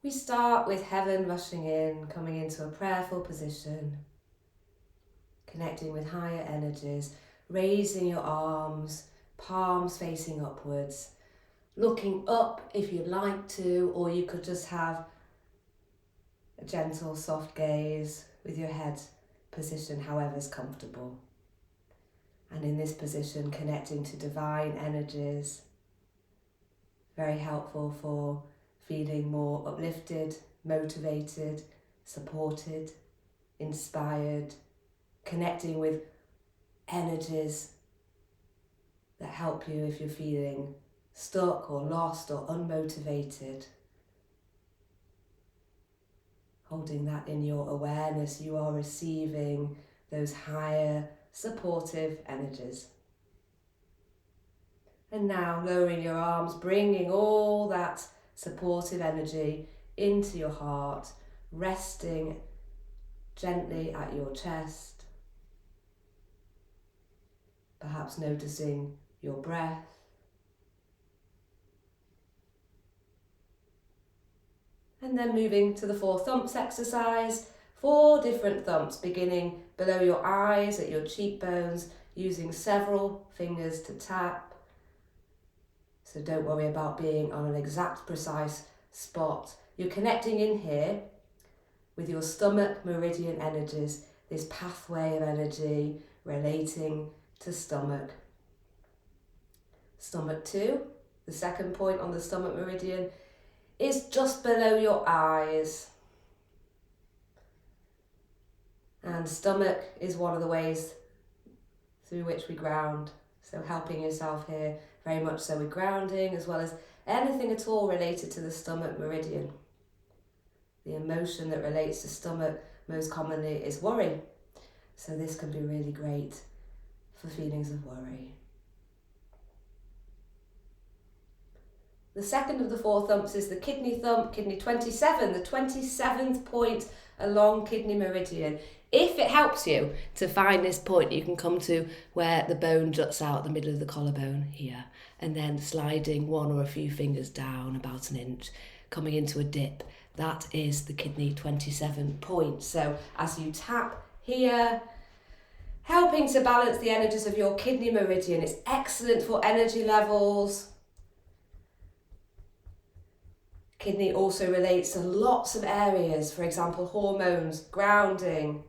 We start with heaven rushing in, coming into a prayerful position, connecting with higher energies, raising your arms, palms facing upwards, looking up if you'd like to, or you could just have a gentle, soft gaze with your head positioned however's comfortable. And in this position, connecting to divine energies, very helpful for feeling more uplifted, motivated, supported, inspired, connecting with energies that help you if you're feeling stuck or lost or unmotivated. Holding that in your awareness, you are receiving those higher supportive energies. And now lowering your arms, bringing all that supportive energy into your heart, resting gently at your chest. Perhaps noticing your breath. And then moving to the 4 thumps exercise, 4 different thumps beginning below your eyes at your cheekbones, using several fingers to tap. So don't worry about being on an exact precise spot. You're connecting in here with your stomach meridian energies, this pathway of energy relating to stomach. Stomach 2, the second point on the stomach meridian, is just below your eyes. And stomach is one of the ways through which we ground. So helping yourself here very much so with grounding, as well as anything at all related to the stomach meridian. The emotion that relates to stomach most commonly is worry. So this can be really great for feelings of worry. The second of the 4 thumps is the kidney thump, kidney 27, the 27th point along kidney meridian. If it helps you to find this point, you can come to where the bone juts out the middle of the collarbone here, and then sliding 1 or a few fingers down about an inch, coming into a dip. That is the kidney 27 point. So as you tap here, helping to balance the energies of your kidney meridian, it's excellent for energy levels. Kidney also relates to lots of areas, for example, hormones, grounding,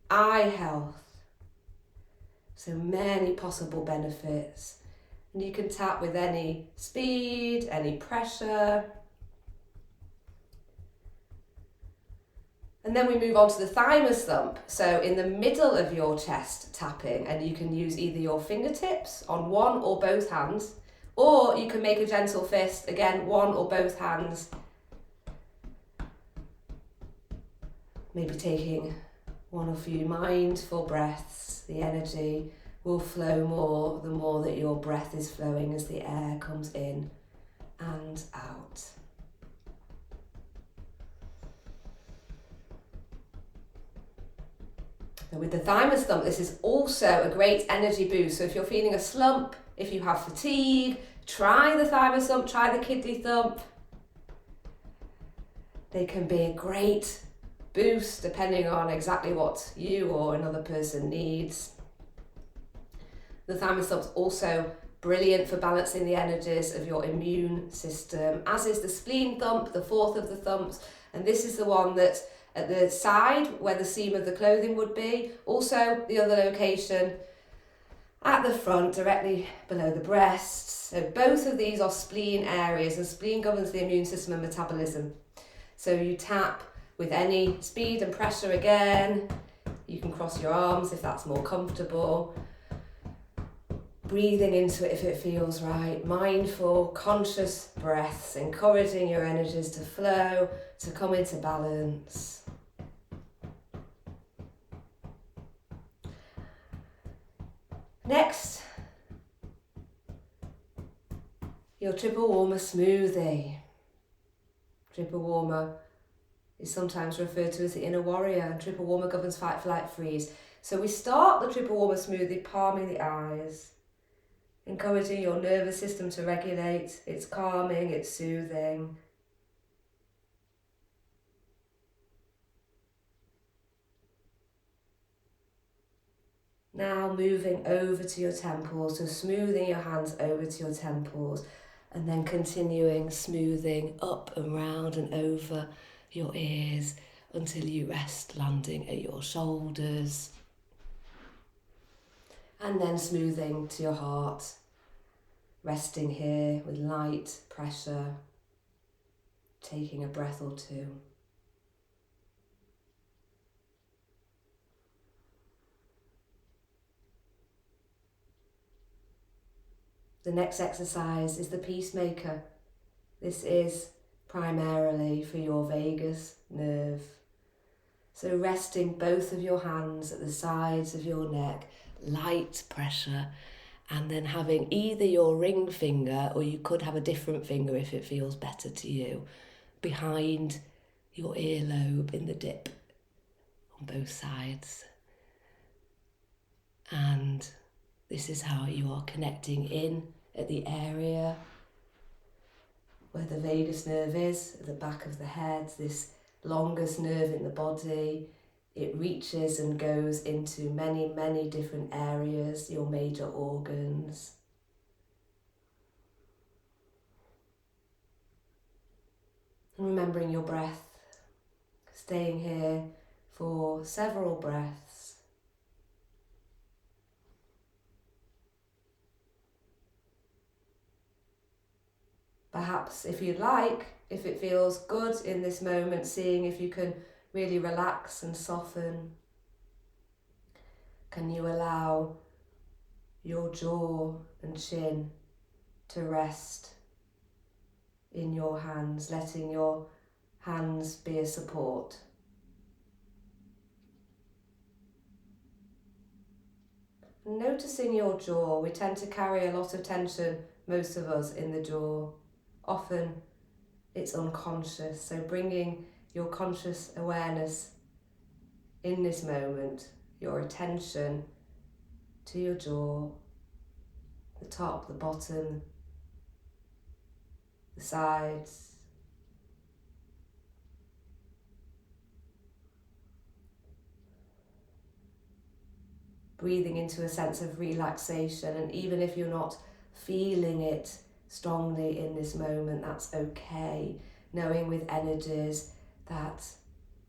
eye health. So many possible benefits. And you can tap with any speed, any pressure. And then we move on to the thymus thump. So in the middle of your chest tapping, and you can use either your fingertips on one or both hands, or you can make a gentle fist, again, one or both hands. Maybe taking 1 or few mindful breaths. The energy will flow more the more that your breath is flowing as the air comes in and out. And with the thymus thump, this is also a great energy boost. So if you're feeling a slump, if you have fatigue, try the thymus thump, try the kidney thump. They can be a great boost depending on exactly what you or another person needs. The thymus thump's also brilliant for balancing the energies of your immune system, as is the spleen thump, the 4th of the thumps. And this is the one that's at the side where the seam of the clothing would be. Also the other location at the front, directly below the breasts. So both of these are spleen areas, and spleen governs the immune system and metabolism. So you tap with any speed and pressure again. You can cross your arms if that's more comfortable. Breathing into it if it feels right. Mindful, conscious breaths, encouraging your energies to flow, to come into balance. Next, your triple warmer smoothie. Triple warmer is sometimes referred to as the inner warrior, and triple warmer governs fight, flight, freeze. So we start the triple warmer smoothie palming the eyes, encouraging your nervous system to regulate. It's calming, it's soothing. Now moving over to your temples, so smoothing your hands over to your temples, and then continuing smoothing up and round and over your ears until you rest, landing at your shoulders. And then smoothing to your heart, resting here with light pressure, taking a breath or two. The next exercise is the Peacemaker. This is primarily for your vagus nerve. So resting both of your hands at the sides of your neck, light pressure, and then having either your ring finger, or you could have a different finger if it feels better to you, behind your earlobe in the dip on both sides. And this is how you are connecting in at the area where the vagus nerve is, at the back of the head, this longest nerve in the body. It reaches and goes into many, many different areas, your major organs. And remembering your breath, staying here for several breaths. Perhaps if you'd like, if it feels good in this moment, seeing if you can really relax and soften. Can you allow your jaw and chin to rest in your hands, letting your hands be a support? Noticing your jaw. We tend to carry a lot of tension, most of us, in the jaw. Often it's unconscious, so bringing your conscious awareness in this moment, your attention to your jaw, the top, the bottom, the sides. Breathing into a sense of relaxation, and even if you're not feeling it strongly in this moment, that's okay. Knowing with energies that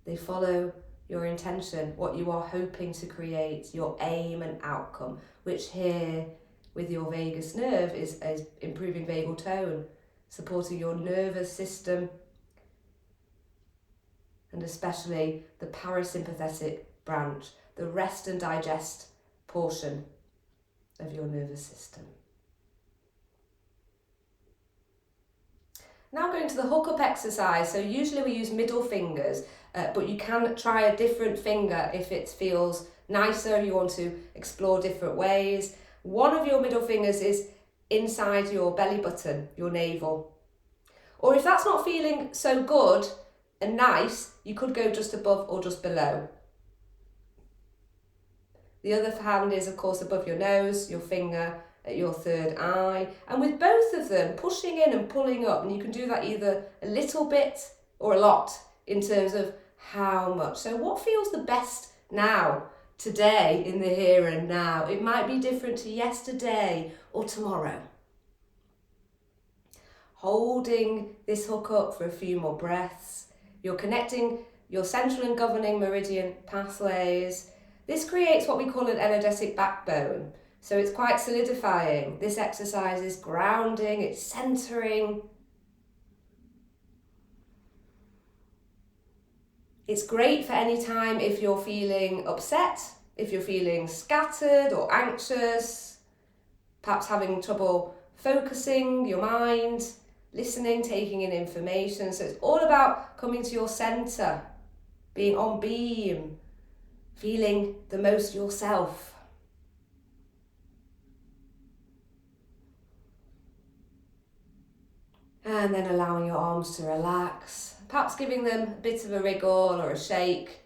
they follow your intention, what you are hoping to create, your aim and outcome, which here with your vagus nerve is improving vagal tone, supporting your nervous system, and especially the parasympathetic branch, the rest and digest portion of your nervous system. Now going to the hookup exercise. So usually we use middle fingers, but you can try a different finger if it feels nicer, you want to explore different ways. One of your middle fingers is inside your belly button, your navel. Or if that's not feeling so good and nice, you could go just above or just below. The other hand is, of course, above your nose, your finger at your third eye. And with both of them, pushing in and pulling up, and you can do that either a little bit or a lot in terms of how much. So what feels the best now, today, in the here and now? It might be different to yesterday or tomorrow. Holding this hook up for a few more breaths. You're connecting your central and governing meridian pathways. This creates what we call an energetic backbone. So it's quite solidifying. This exercise is grounding, it's centering. It's great for any time if you're feeling upset, if you're feeling scattered or anxious, perhaps having trouble focusing your mind, listening, taking in information. So it's all about coming to your centre, being on beam, feeling the most yourself. And then allowing your arms to relax, perhaps giving them a bit of a wriggle or a shake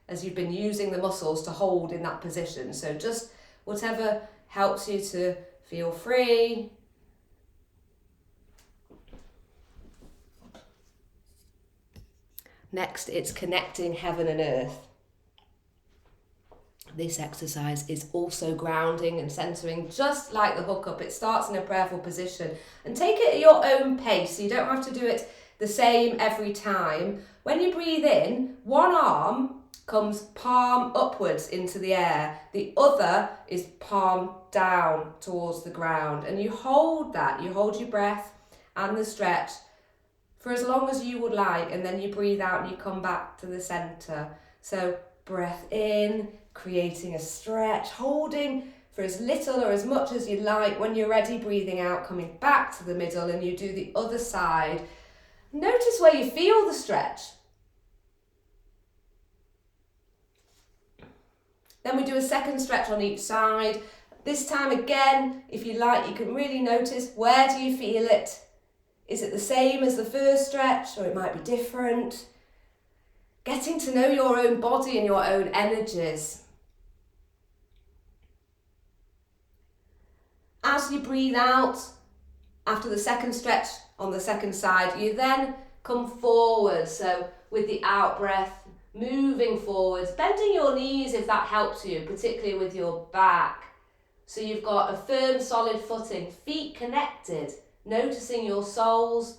as you've been using the muscles to hold in that position. So just whatever helps you to feel free. Next, it's connecting heaven and earth. This exercise is also grounding and centering, just like the hookup. It starts in a prayerful position, and take it at your own pace, so you don't have to do it the same every time. When you breathe in, one arm comes palm upwards into the air, the other is palm down towards the ground, and you hold that. You hold your breath and the stretch for as long as you would like, and then you breathe out and you come back to the center. So breath in, creating a stretch, holding for as little or as much as you like. When you're ready, breathing out, coming back to the middle, and you do the other side. Notice where you feel the stretch. Then we do a second stretch on each side. This time again, if you like, you can really notice, where do you feel it? Is it the same as the first stretch, or it might be different? Getting to know your own body and your own energies. As you breathe out, after the second stretch on the second side, you then come forward. So with the out breath, moving forwards, bending your knees if that helps you, particularly with your back. So you've got a firm, solid footing, feet connected, noticing your soles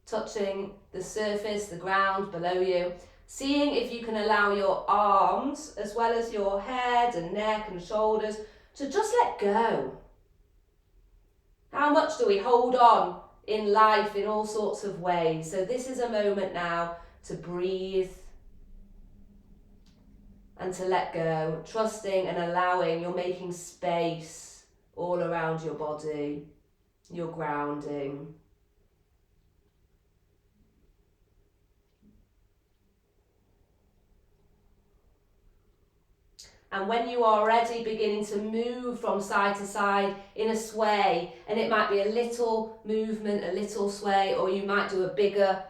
touching the surface, the ground below you. Seeing if you can allow your arms, as well as your head and neck and shoulders, to just let go. How much do we hold on in life in all sorts of ways? So this is a moment now to breathe and to let go, trusting and allowing. You're making space all around your body. You're grounding. And when you are ready, beginning to move from side to side in a sway, and it might be a little movement, a little sway, or you might do a bigger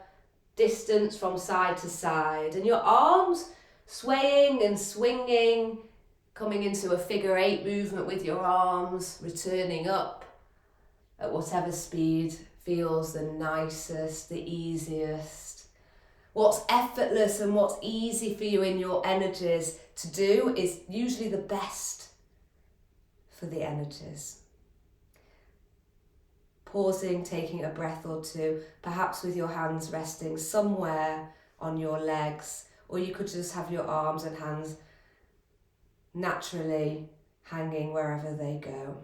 distance from side to side. And your arms swaying and swinging, coming into a figure 8 movement with your arms, returning up at whatever speed feels the nicest, the easiest. What's effortless and what's easy for you in your energies to do is usually the best for the energies. Pausing, taking a breath or two, perhaps with your hands resting somewhere on your legs, or you could just have your arms and hands naturally hanging wherever they go.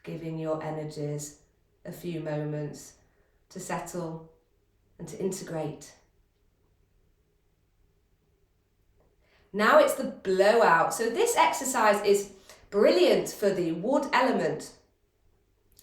Giving your energies a few moments to settle and to integrate. Now it's the blowout. So this exercise is brilliant for the wood element.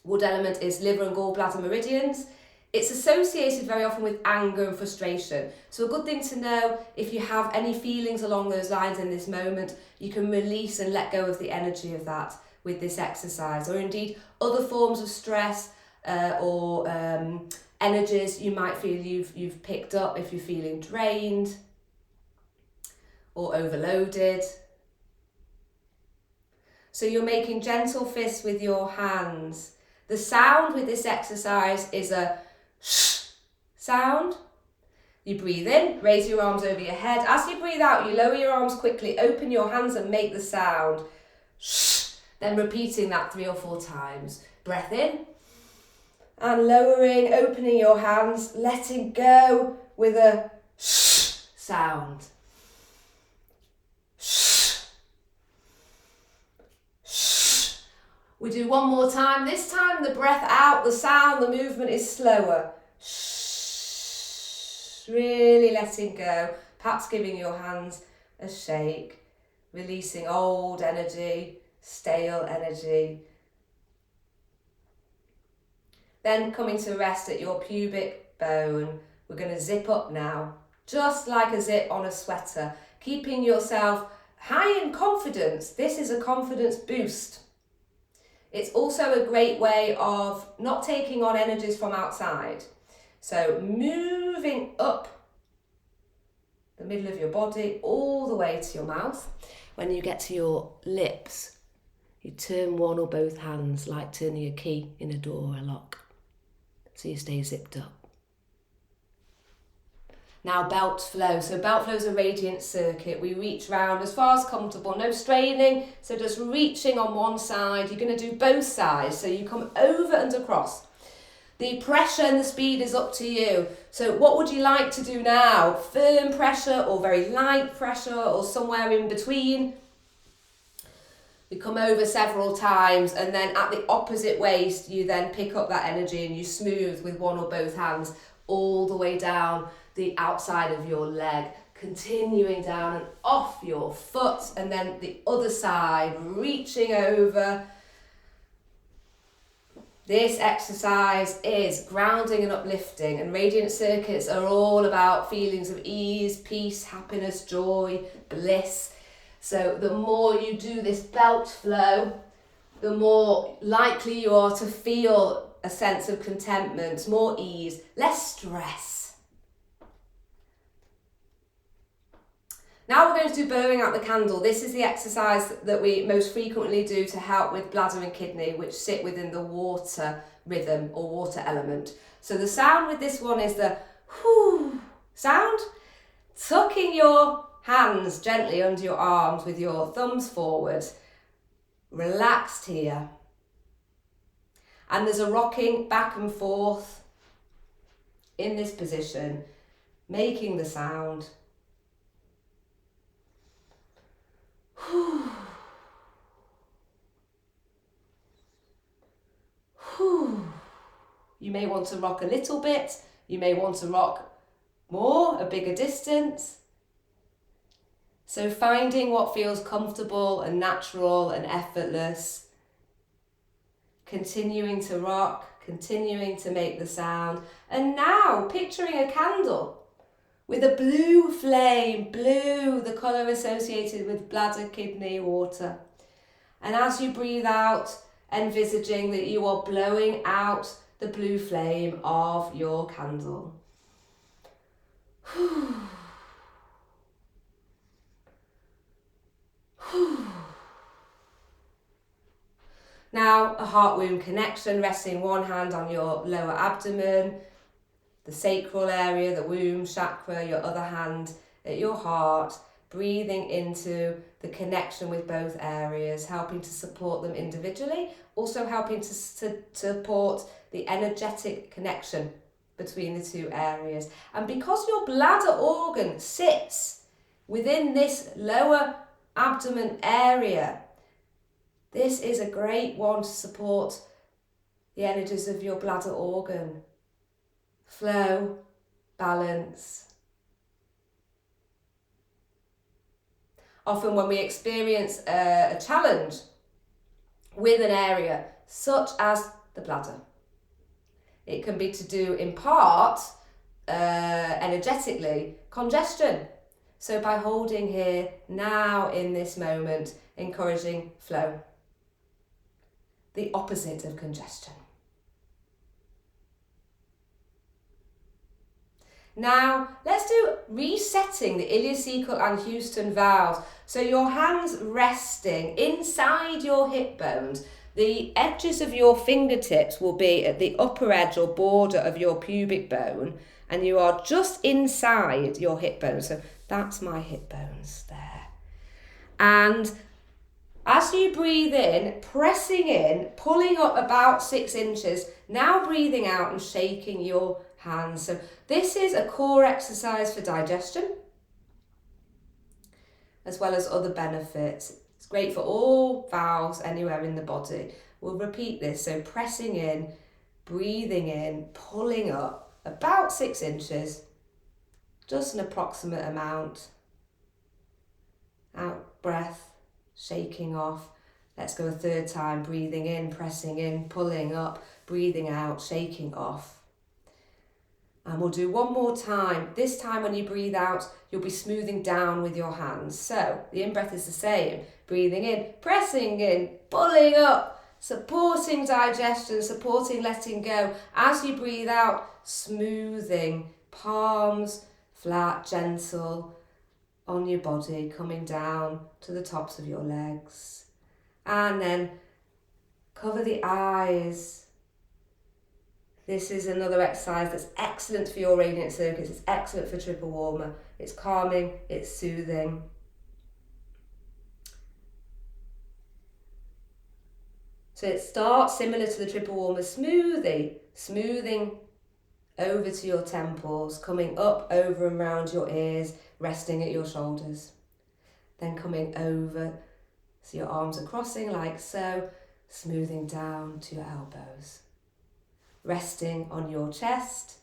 Wood element is liver and gallbladder meridians. It's associated very often with anger and frustration. So a good thing to know, if you have any feelings along those lines in this moment, you can release and let go of the energy of that with this exercise. Or indeed other forms of stress or energies you might feel you've picked up if you're feeling drained or overloaded. So you're making gentle fists with your hands. The sound with this exercise is a sh sound. You breathe in, raise your arms over your head. As you breathe out, you lower your arms quickly, open your hands and make the sound sh. Then repeating that 3 or 4 times. Breath in and lowering, opening your hands, letting go with a sh sound. We do one more time. This time the breath out, the sound, the movement is slower. Shh. Really letting go. Perhaps giving your hands a shake. Releasing old energy, stale energy. Then coming to rest at your pubic bone. We're going to zip up now. Just like a zip on a sweater. Keeping yourself high in confidence. This is a confidence boost. It's also a great way of not taking on energies from outside. So moving up the middle of your body all the way to your mouth. When you get to your lips, you turn one or both hands like turning a key in a door or a lock. So you stay zipped up. Now belt flow. So belt flow is a radiant circuit. We reach round as far as comfortable, no straining. So just reaching on one side. You're going to do both sides. So you come over and across. The pressure and the speed is up to you. So what would you like to do now? Firm pressure or very light pressure or somewhere in between? You come over several times, and then at the opposite waist, you then pick up that energy and you smooth with one or both hands all the way down the outside of your leg, continuing down and off your foot, and then the other side, reaching over. This exercise is grounding and uplifting, and radiant circuits are all about feelings of ease, peace, happiness, joy, bliss. So the more you do this belt flow, the more likely you are to feel a sense of contentment, more ease, less stress. Now we're going to do blowing out the candle. This is the exercise that we most frequently do to help with bladder and kidney, which sit within the water rhythm or water element. So the sound with this one is the whoo sound, tucking your hands gently under your arms with your thumbs forward, relaxed here. And there's a rocking back and forth in this position, making the sound. You may want to rock a little bit, you may want to rock more, a bigger distance. So finding what feels comfortable and natural and effortless. Continuing to rock, continuing to make the sound. And now picturing a candle with a blue flame, blue, the colour associated with bladder, kidney, water. And as you breathe out, envisaging that you are blowing out the blue flame of your candle. Now a heart-womb connection, resting one hand on your lower abdomen, the sacral area, the womb chakra, your other hand at your heart, breathing into the connection with both areas, helping to support them individually, also helping to support the energetic connection between the two areas. And because your bladder organ sits within this lower abdomen area, this is a great one to support the energies of your bladder organ. Flow, balance. Often when we experience a challenge with an area, such as the bladder, it can be to do in part, energetically, congestion. So by holding here, now in this moment, encouraging flow. The opposite of congestion. Now, let's do resetting the ileocecal and Houston valves. So your hands resting inside your hip bones. The edges of your fingertips will be at the upper edge or border of your pubic bone, and you are just inside your hip bones. So that's my hip bones there. And as you breathe in, pressing in, pulling up about 6 inches, now breathing out and shaking your hands. So this is a core exercise for digestion, as well as other benefits. It's great for all valves anywhere in the body. We'll repeat this. So pressing in, breathing in, pulling up about 6 inches, just an approximate amount. Out breath, shaking off. Let's go a third time, breathing in, pressing in, pulling up, breathing out, shaking off. And we'll do one more time. This time when you breathe out, you'll be smoothing down with your hands. So the in-breath is the same. Breathing in, pressing in, pulling up, supporting digestion, supporting letting go. As you breathe out, smoothing, palms flat, gentle on your body, coming down to the tops of your legs. And then cover the eyes. This is another exercise that's excellent for your radiant circuits. It's excellent for triple warmer. It's calming, it's soothing. So it starts similar to the triple warmer smoothie, smoothing over to your temples, coming up, over and round your ears, resting at your shoulders. Then coming over, so your arms are crossing like so, smoothing down to your elbows. Resting on your chest,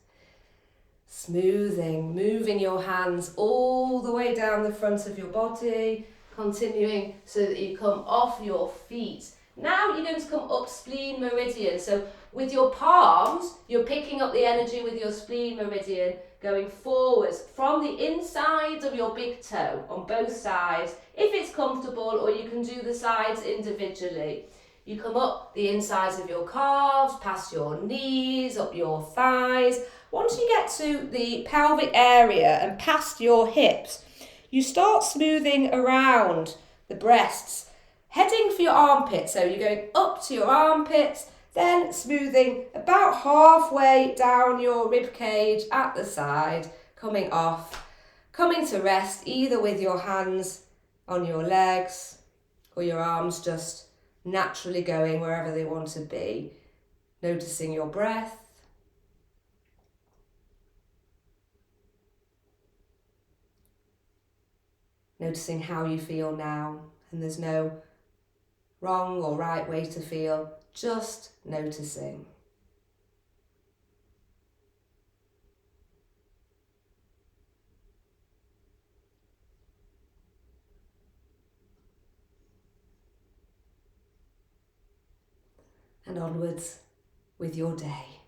smoothing, moving your hands all the way down the front of your body, continuing so that you come off your feet. Now you're going to come up spleen meridian. So with your palms, you're picking up the energy with your spleen meridian, going forwards from the inside of your big toe on both sides, if it's comfortable, or you can do the sides individually. You come up the insides of your calves, past your knees, up your thighs. Once you get to the pelvic area and past your hips, you start smoothing around the breasts, heading for your armpits. So you're going up to your armpits, then smoothing about halfway down your rib cage at the side, coming off, coming to rest either with your hands on your legs or your arms just naturally going wherever they want to be, noticing your breath. Noticing how you feel now, and there's no wrong or right way to feel, just noticing. And onwards with your day.